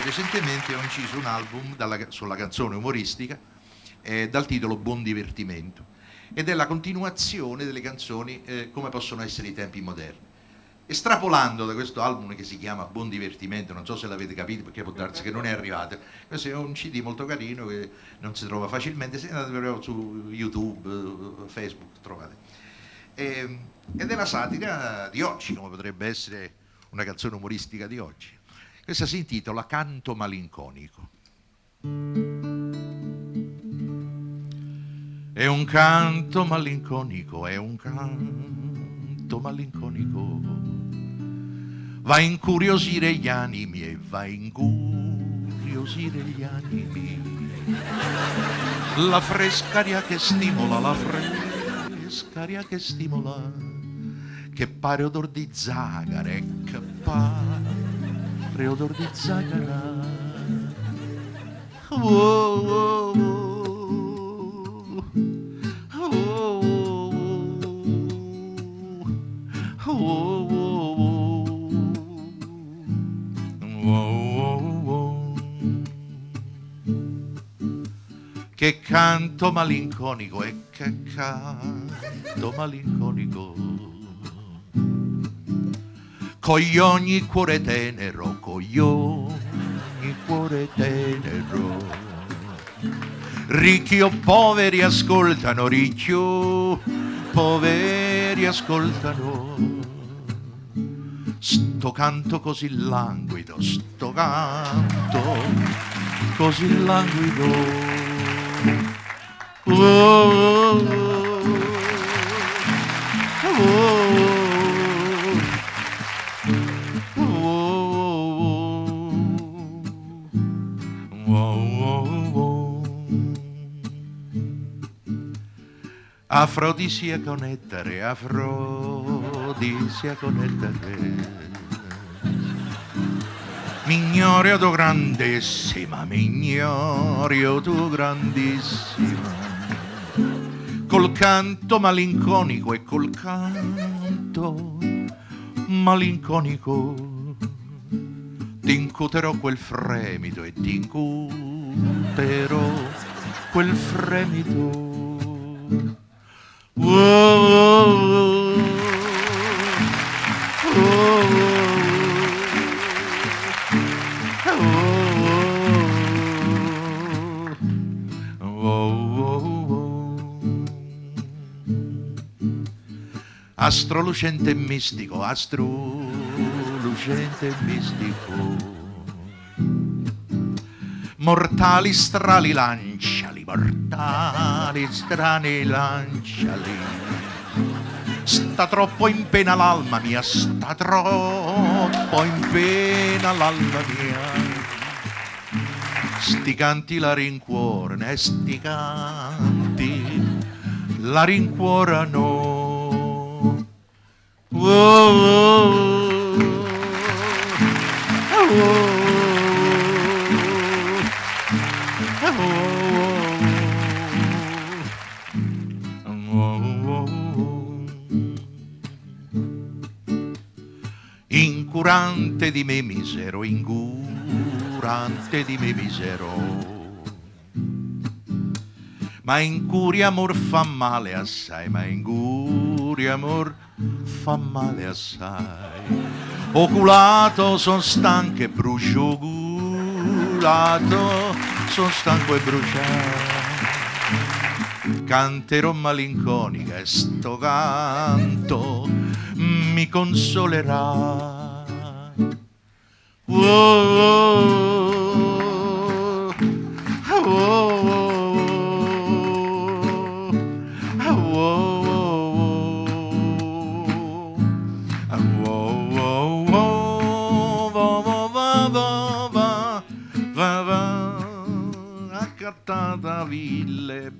recentemente ho inciso un album sulla canzone umoristica dal titolo Buon divertimento, ed è la continuazione delle canzoni come possono essere i tempi moderni. Estrapolando da questo album che si chiama Buon divertimento, non so se l'avete capito perché può darsi che non è arrivato, questo è un CD molto carino che non si trova facilmente, se andate proprio su YouTube, Facebook trovate. Ed è la satira di oggi, come potrebbe essere una canzone umoristica di oggi. Questa si intitola Canto malinconico. È un canto malinconico, è un canto malinconico, va a incuriosire gli animi e va a incuriosire gli animi. La fresca aria che stimola, la fresca aria che stimola, che pare odor di zagara e che pare odor di zagara. Oh, oh, oh. Che canto malinconico e che canto malinconico, cogli ogni cuore tenero, cogli ogni cuore tenero. Ricchi o poveri ascoltano, ricchi o poveri ascoltano. Sto canto così languido, sto canto così languido. Oh, oh, oh, oh, oh, oh. Afrodisiaco nettare, afrodisiaco nettare. Mignorio tu grandissima, mignorio tu grandissima. Col canto malinconico e col canto malinconico t'incuterò quel fremito e t'incuterò quel fremito. Oh, oh, oh, oh. Astro lucente e mistico, astro lucente e mistico, mortali strali lanciali, mortali strani lanciali. Sta troppo in pena l'alma mia, sta troppo in pena l'alma mia. Sti canti la rincuorano e sti canti la rincuorano. Oh, oh, oh, oh, oh. Incurante di me misero, incurante di me misero. Ma incuria amor fa male assai, ma incuria amor fa male assai. Oculato son stanco e brucio, oculato son stanco e bruciato. Canterò malinconica e sto canto mi consolerà. Oh, oh, oh, oh. Ville